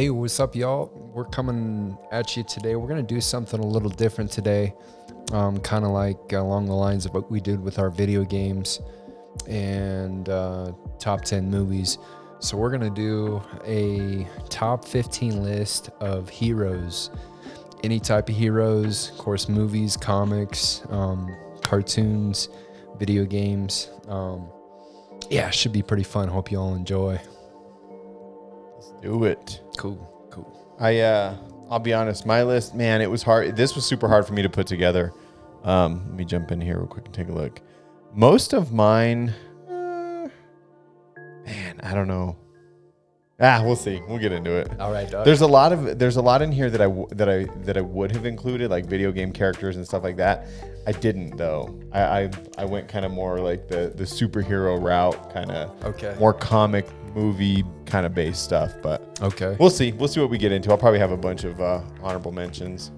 Hey, what's up, y'all? We're coming at you today. We're going to do something a little different today, kind of like along the lines of what we did with our video games and top 10 movies. So we're going to do a top 15 list of heroes, any type of heroes, of course, movies, comics, cartoons, video games. Yeah, it should be pretty fun. Hope you all enjoy. Do it. Cool. I'll be honest, my list, man, it was hard. This was super hard for me to put together. Let me jump in here real quick and take a look. Most of mine, man, I don't know. We'll see. We'll get into it. All right, dog. There's a lot in here that I would have included, like video game characters and stuff like that. I didn't though. I went kind of more like the superhero route, kind of more comic movie kind of based stuff. But we'll see what we get into. I'll probably have a bunch of honorable mentions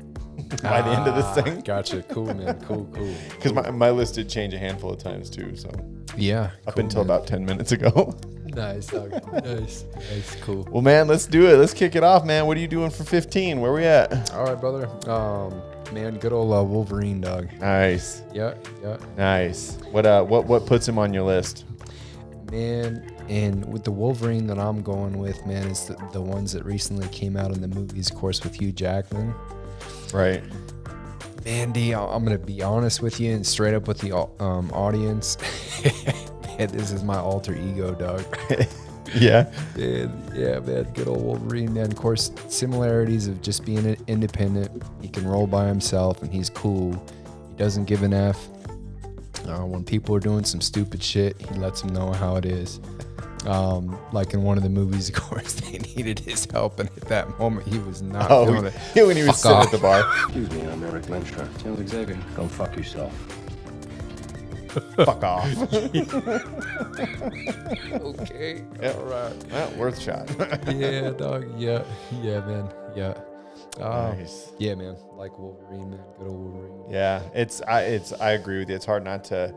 by the end of this thing. Gotcha. Cool, man. Cool. Because my list did change a handful of times too. So yeah, up until about 10 minutes ago. Nice, dog. Nice, cool. Well, man, let's do it. Let's kick it off, man. What are you doing for 15? Where we at? All right, brother. Man, good old Wolverine, dog. Nice. Yeah. Nice. What puts him on your list? Man, and with the Wolverine that I'm going with, man, is the ones that recently came out in the movies, of course, with Hugh Jackman. Right. Man, D, I'm going to be honest with you and straight up with the audience. Man, this is my alter ego, dog. Yeah. Man, good old Wolverine, man. Of course, similarities of just being independent. He can roll by himself, and he's cool. He doesn't give an F. When people are doing some stupid shit, he lets them know how it is. Like in one of the movies, of course, they needed his help, and at that moment, he was not feeling it. When he was sitting at the bar. Excuse me, I'm Eric Lindstrom. Tell Xavier. Go fuck yourself. Fuck off. Okay. Yep. All right. Well, worth a shot. Yeah, dog. Yeah, man. Yeah. Nice. Yeah, man. Like Wolverine, man. Good old Wolverine. Yeah, I agree with you. It's hard not to.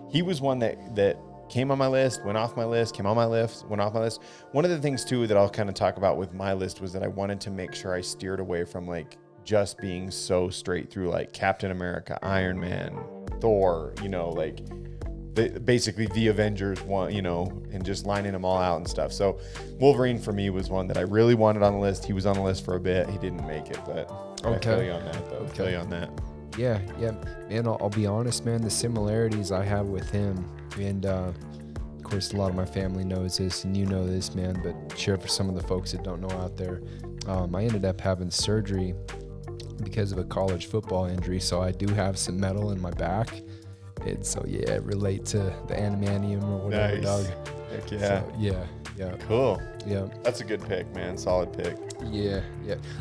He was one that came on my list, went off my list, came on my list, went off my list. One of the things too that I'll kind of talk about with my list was that I wanted to make sure I steered away from like just being so straight through like Captain America, Iron Man, Thor, like basically the Avengers one, and just lining them all out and stuff. So Wolverine for me was one that I really wanted on the list. He was on the list for a bit. He didn't make it, but I feel you on that though. Feel you on that. Yeah, man. I'll be honest, man. The similarities I have with him, and of course, a lot of my family knows this, and you know this, man. But share for some of the folks that don't know out there, I ended up having surgery because of a college football injury, so I do have some metal in my back, and so relate to the adamantium or whatever. Nice. Dog. Heck yeah. So, yeah. Cool. Yeah. That's a good pick, man. Solid pick. Yeah.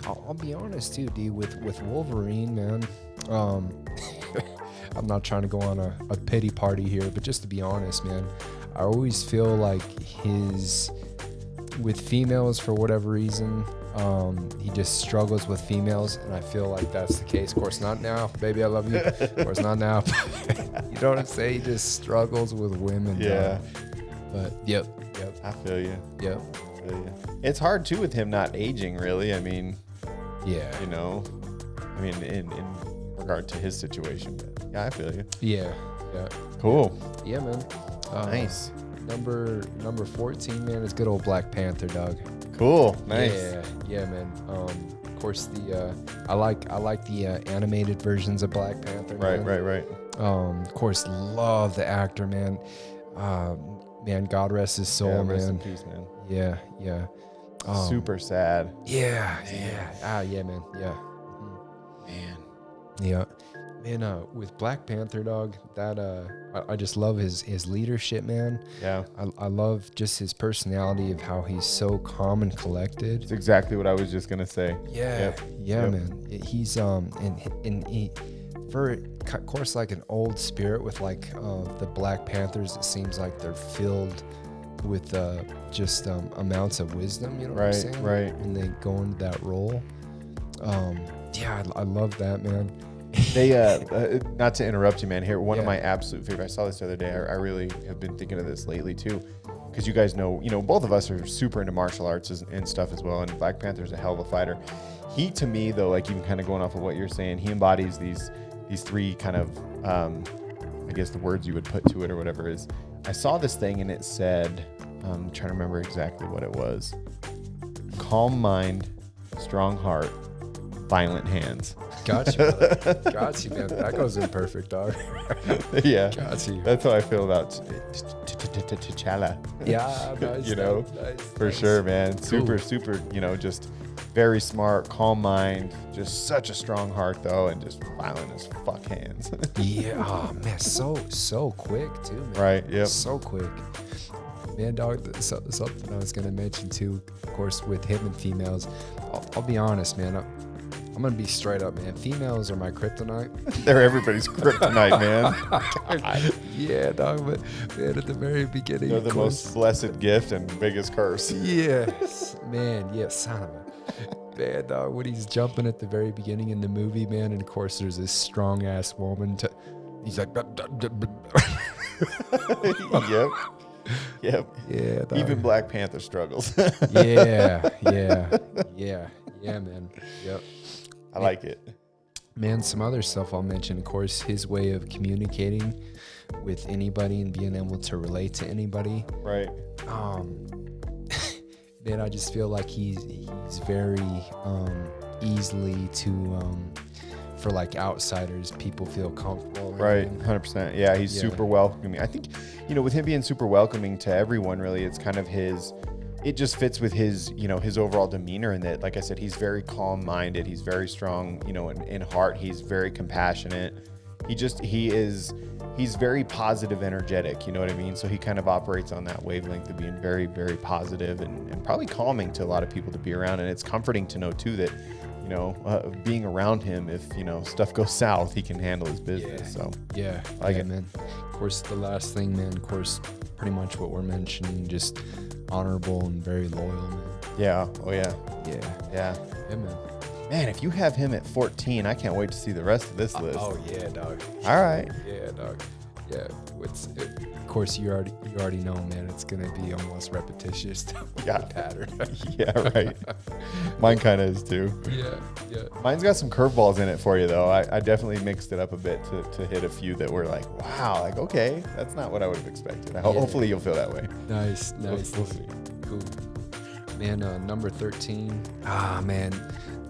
I'll be honest too, D. With Wolverine, man. I'm not trying to go on a pity party here, but just to be honest, man, I always feel like with females for whatever reason, he just struggles with females, and I feel like that's the case. Of course, not now, baby, I love you. Of course, not now. You know what I'm saying? He just struggles with women. Yeah. But yep. I feel you. Yep. It's hard too with him not aging, really. I mean, yeah. In regard to his situation. But yeah, I feel you. Yeah. Cool. Yeah, man. Nice. Number 14, man, is good old Black Panther, dog. Cool. Nice. Yeah, man. Of course, I like the animated versions of Black Panther. Man. Right. Of course, love the actor, man. Man, God rest his soul, man. Rest in peace, man. Yeah. Super sad. Yeah. Man. Yeah. Man. Yeah. Man, with Black Panther, dog, that I just love his leadership, man. Yeah. I love just his personality of how he's so calm and collected. It's exactly what I was just gonna say. Yeah. Man. He's and he, for of course, like an old spirit with like the Black Panthers, it seems like they're filled with just amounts of wisdom, you know what I'm saying? Right. And they go into that role. I love that, man. They not to interrupt you, man. Here, one of my absolute favorite. I saw this the other day. I really have been thinking of this lately too. because you guys know, both of us are super into martial arts and stuff as well. And Black Panther's a hell of a fighter. He, to me, though, like even kind of going off of what you're saying, he embodies these three kind of, I guess the words you would put to it or whatever is, I saw this thing and it said, I'm trying to remember exactly what it was. Calm mind, strong heart, violent hands. Got you, man. That goes in perfect, dog. Yeah. Got you. That's how I feel about T'Challa. Yeah, nice. Nice, For sure, man. Super, just very smart, calm mind, just such a strong heart, though, and just violent as fuck hands. Yeah, oh, man, so quick, too, man. Right, yep. So quick. Man, dog, something I was going to mention, too, of course, with him and females. I'll be honest, man. I'm going to be straight up, man. Females are my kryptonite. They're everybody's kryptonite, man. Yeah, dog, but man, at the very beginning, they're the most blessed gift and biggest curse. Yes, man. Yes, son of a man, dog. When he's jumping at the very beginning in the movie, man, and of course there's this strong ass woman. He's like, Yep. Yeah, dog. Even Black Panther struggles. Yeah, man. Yep. I like it. Man, some other stuff I'll mention, of course, his way of communicating with anybody and being able to relate to anybody. Right. Man, I just feel like he's very easily for like outsiders, people feel comfortable. Right, 100%. Yeah, he's super welcoming. I think, with him being super welcoming to everyone, really, it's kind of it just fits with his, his overall demeanor in that, like I said, he's very calm-minded. He's very strong, in heart. He's very compassionate. He's very positive, energetic, you know what I mean? So he kind of operates on that wavelength of being very, very positive and probably calming to a lot of people to be around. And it's comforting to know, too, that, being around him, if, stuff goes south, he can handle his business. Yeah. So yeah, I like it, man. Of course, the last thing, man, of course, pretty much what we're mentioning, just honorable and very loyal, man. Yeah. Oh, yeah. Yeah, man. Man, if you have him at 14, I can't wait to see the rest of this list. Oh, yeah, dog. All right. Yeah, dog. Yeah, of course, you already know, man. It's gonna be almost repetitious pattern. Yeah, right. Mine kind of is too. Yeah. Mine's got some curveballs in it for you, though. I definitely mixed it up a bit to hit a few that were like, wow, like, okay, that's not what I would have expected. Hopefully you'll feel that way. Nice. We'll see. Cool. Man, number 13. Ah, man.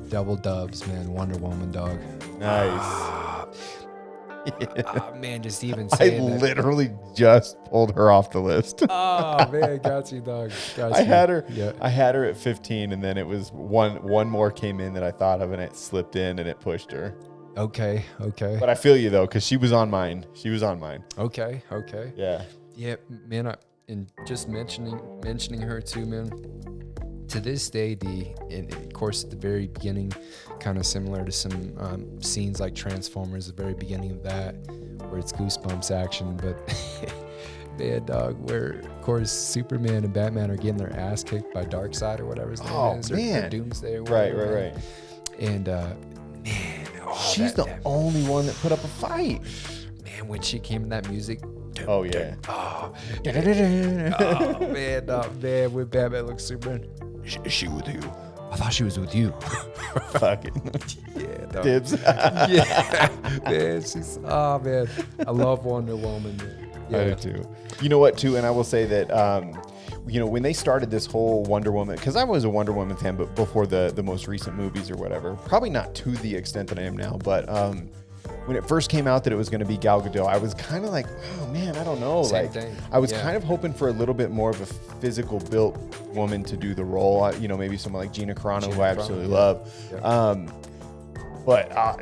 Double dubs, man. Wonder Woman, dog. Nice. Man, just even saying I literally just pulled her off the list. Oh, man, got you, dog. I had her at 15, and then it was one more came in that I thought of, and it slipped in, and it pushed her. Okay. But I feel you, though, because she was on mine. Okay. Yeah. Yeah, man, and just mentioning her too, man. To this day, and of course, at the very beginning, kind of similar to some scenes like Transformers, the very beginning of that, where it's goosebumps action. But man, dog, where of course Superman and Batman are getting their ass kicked by Darkseid or whatever his name is, or Doomsday. Or whatever, right. And man, she's the only one that put up a fight. Man, when she came in that music. Oh yeah. Oh man, when Batman looks Superman. Is she with you? I thought she was with you. Fucking yeah, dog. Dibs. Yeah, man. Man, I love Wonder Woman. Man. Yeah. I do too. You know what, too, and I will say that, when they started this whole Wonder Woman, because I was a Wonder Woman fan, but before the most recent movies or whatever, probably not to the extent that I am now, but when it first came out that it was going to be Gal Gadot, I was kind of like, oh man, I don't know. Same thing. I was kind of hoping for a little bit more of a physical built woman to do the role. Maybe someone like Gina Carano, who I absolutely love. Yeah. But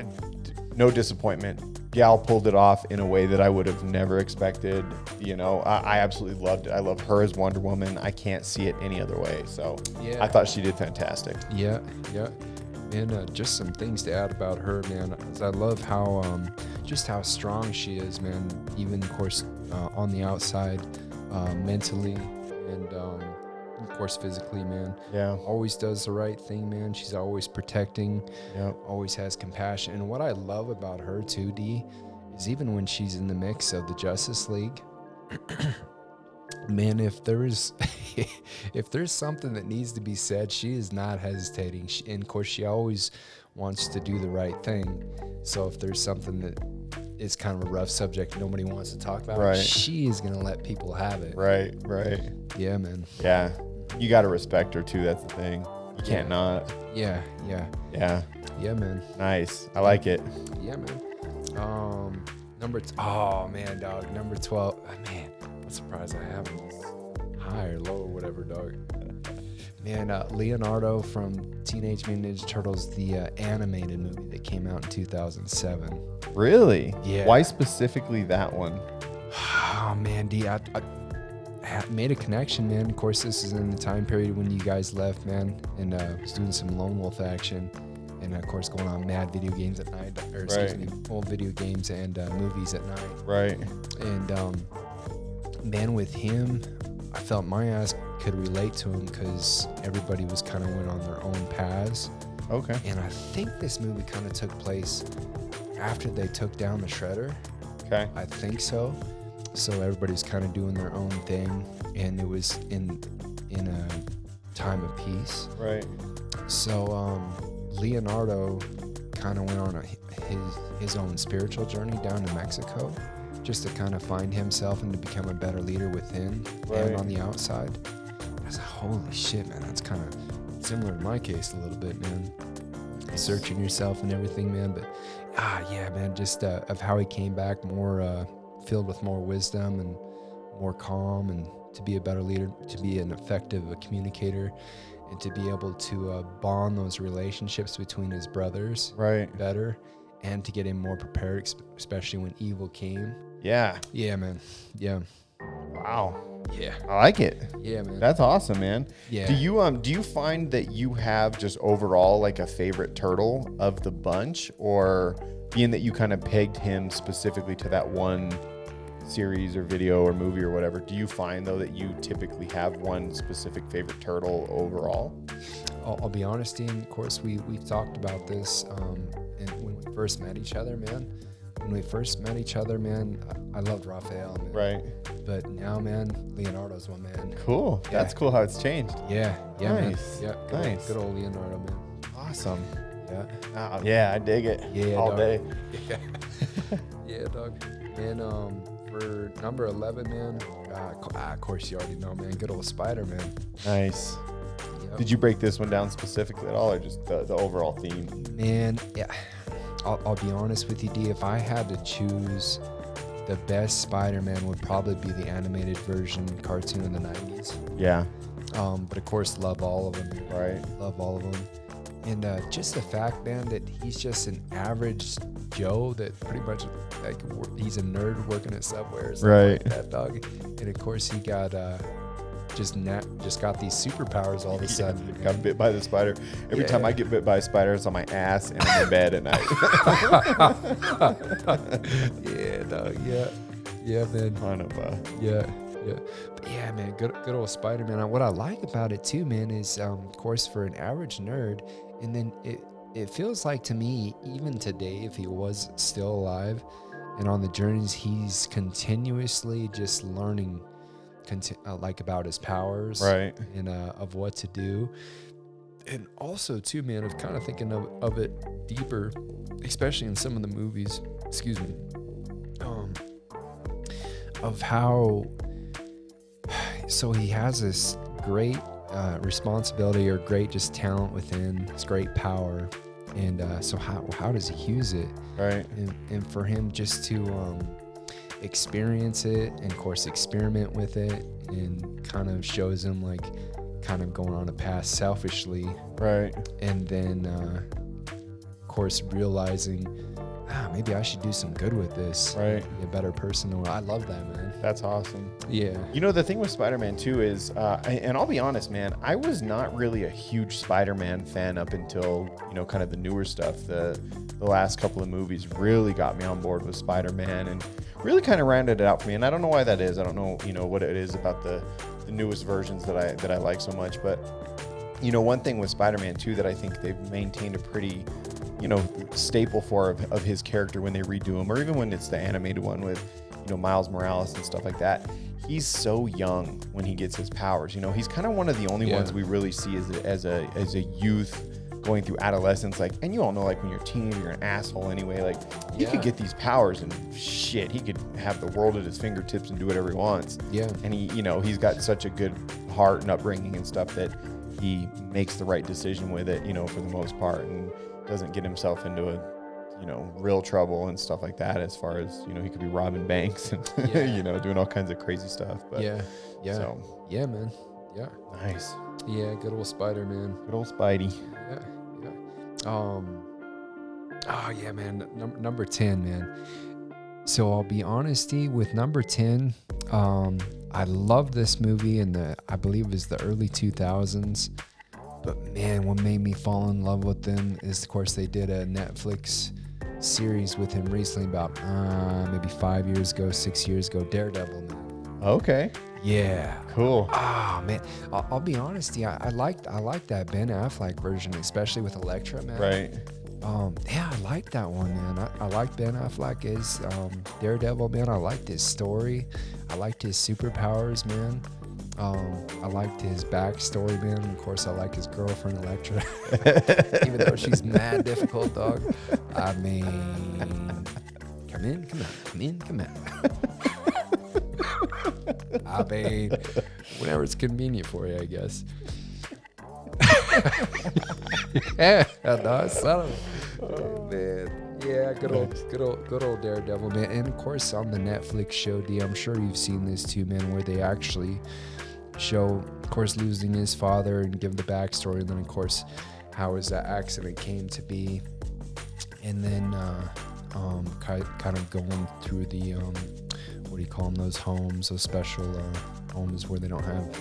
no disappointment. Gal pulled it off in a way that I would have never expected. I absolutely loved it. I love her as Wonder Woman. I can't see it any other way. So I thought she did fantastic. Yeah. And just some things to add about her, man. I love how just how strong she is, man. Even of course on the outside, mentally, and of course physically, man. Yeah. Always does the right thing, man. She's always protecting. Yep. Always has compassion. And what I love about her too, D, is even when she's in the mix of the Justice League, Man, if there is, if there's something that needs to be said, she is not hesitating. And of course, she always wants to do the right thing. So if there's something that is kind of a rough subject nobody wants to talk about, Right. she is gonna let people have it. Right. Right. Yeah, man. Yeah. You got to respect her too. That's the thing. You can't not. Yeah, yeah, Yeah. yeah, man. Nice. I like it. Yeah, man. Oh man, dog. Number 12. Man, I'm surprised I have this high or low or whatever, dog. Man, Leonardo from Teenage Mutant Ninja Turtles, the animated movie that came out in 2007. Really? Yeah. Why specifically that one? Oh man, D, I made a connection, man. Of course, this is in the time period when you guys left, man, and was doing some Lone Wolf action, and of course going on mad video games at night, or excuse me, old video games and movies at night. Right. And man, with him, I felt my ass could relate to him because everybody was kind of went on their own paths. Okay. And I think this movie kind of took place after they took down the Shredder. Okay. I think so. So everybody's kind of doing their own thing, and it was in a time of peace. Right. So Leonardo kind of went on his own spiritual journey down to Mexico, just to kind of find himself and to become a better leader within and on the outside. I was like, holy shit, man, that's kind of similar to my case a little bit, man. Searching yourself and everything, man. But yeah, man, just of how he came back more filled with more wisdom and more calm, and to be a better leader, to be an effective communicator, and to be able to bond those relationships between his brothers Right. better, and to get him more prepared, especially when evil came. Yeah. Yeah, man. Yeah. Wow. Yeah. I like it. Yeah, man. That's awesome, man. Yeah. Do you find that you have just overall like a favorite turtle of the bunch, or being that you kind of pegged him specifically to that one series or video or movie or whatever, do you find though that you typically have one specific favorite turtle overall? I'll be honest, Dean. Of course, we've talked about this and when we first met each other, man. When we first met each other, man, I loved Raphael, man. Right. But now, man, Leonardo's one, man. Cool. Yeah. That's cool how it's changed. Yeah, man. Nice. Yeah, Nice. Good old Leonardo, man. Awesome. Yeah. Oh, yeah, I dig it. Yeah, all dog. day. Yeah. Yeah, dog. And for number 11, man, of course you already know, man. Good old Spider-Man. Nice. Yep. Did you break this one down specifically at all, or just the overall theme? Man, yeah. I'll be honest with you, D. If I had to choose, the best Spider-Man would probably be the animated version cartoon in the 90s. Yeah. But of course, love all of them. Right. Love all of them. And just the fact, man, that he's just an average Joe that pretty much, like, he's a nerd working at Subway or something Right. like that, dog. And of course, he got just got these superpowers all of a sudden. Yeah, got bit by the spider. Every Yeah. time I get bit by a spider, it's on my ass and I'm in bed at night. Yeah, dog. Yeah. Yeah, man. Kind of, Yeah, yeah. But yeah, man, good old Spider-Man. What I like about it too, man, is of course for an average nerd, and then it feels like to me, even today, if he was still alive and on the journeys, he's continuously just learning like about his powers, right. and of what to do. And also too, man, of kind of thinking of it deeper, especially in some of the movies, excuse me, of how, so he has this great responsibility or great just talent within, this great power, and so how does he use it? Right. And for him just to experience it and of course experiment with it, and kind of shows him like kind of going on a path selfishly, Right. and then of course realizing, maybe I should do some good with this, Right. be a better person. I love that, man. That's awesome. Yeah. You know, the thing with Spider-Man 2 is, and I'll be honest, man, I was not really a huge Spider-Man fan up until, kind of the newer stuff. The last couple of movies really got me on board with Spider-Man and really kind of rounded it out for me. And I don't know why that is. I don't know, what it is about the newest versions that I like so much. But, one thing with Spider-Man 2 that I think they've maintained a pretty staple for of his character when they redo him, or even when it's the animated one with, Miles Morales and stuff like that. He's so young when he gets his powers. He's kind of one of the only ones we really see as a youth going through adolescence. Like, and you all know, like when you're a teenager, you're an asshole anyway. Like, he could get these powers and shit. He could have the world at his fingertips and do whatever he wants. Yeah. And he's got such a good heart and upbringing and stuff that he makes the right decision with it, for the most part, and doesn't get himself into a real trouble and stuff like that, as far as, he could be robbing banks and, doing all kinds of crazy stuff. But man. Yeah. Nice. Yeah. Good old Spider-Man. Good old Spidey. Yeah. Oh yeah, man. Number 10, man. So I'll be honest with number 10. I love this movie I believe it was the early 2000s. But man, what made me fall in love with them is, of course, they did a Netflix series with him recently, about maybe 6 years ago, Daredevil, man. Okay. Yeah. Cool. Man, I'll be honest, I like that Ben Affleck version, especially with Elektra, man. Right. I like that one, man. I like Ben Affleck as Daredevil, man. I liked his story. I liked his superpowers, man. I liked his backstory, man. Of course, I like his girlfriend, Elektra. Even though she's mad difficult, dog. I mean, come in. I mean, whenever it's convenient for you, I guess. Yeah, no, son of man. Yeah, good old Daredevil, man. And of course, on the Netflix show, D, I'm sure you've seen this too, man, where they actually show, of course, losing his father and give the backstory, and then of course how his accident came to be, and then kind of going through the what do you call them, those homes, those special homes where they don't have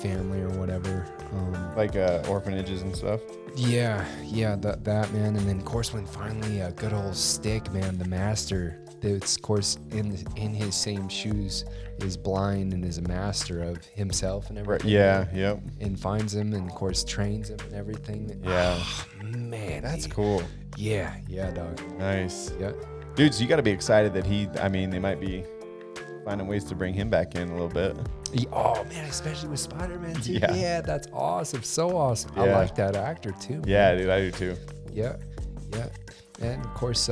family or whatever, like orphanages and stuff. Yeah, that man. And then of course when finally good old Stick, man, the master, that's of course in his same shoes, is blind and is a master of himself and everything. Right. Yeah. Yep. And finds him and of course trains him and everything. Yeah. Oh, man, that's cool. Yeah, dog. Nice. Yeah. Dude, so you got to be excited that they might be finding ways to bring him back in a little bit. Oh man, especially with Spider-Man too. Yeah, that's awesome. So awesome. Yeah. I like that actor too, man. Yeah, dude, I do too. Yeah. And of course,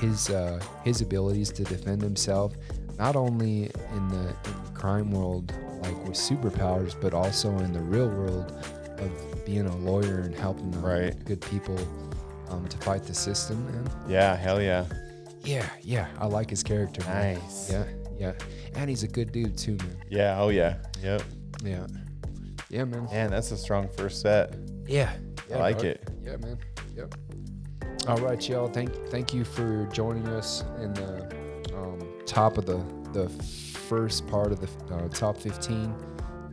his abilities to defend himself, not only in the crime world, like with superpowers, but also in the real world of being a lawyer and helping good people to fight the system, man. Yeah, hell yeah. Yeah, I like his character. Nice. Man. Yeah. And he's a good dude too, man. Yeah, oh yeah. Yep. Yeah, man. Man, that's a strong first set. Yeah, I like it. Yeah, man. Yep. All right, y'all. Thank you for joining us in the top of the first part of the top 15.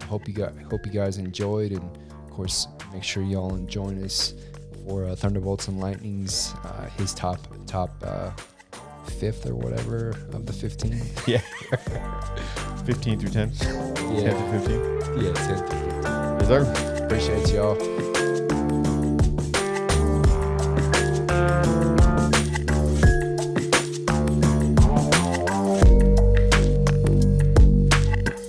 Hope you guys enjoyed, and of course, make sure y'all join us for Thunderbolts and Lightnings, his top 5th or whatever of the 15. Yeah. 15 through 10. Yeah. 10 through 15. Yeah, 10 through 15. Yes, sir. Appreciate y'all.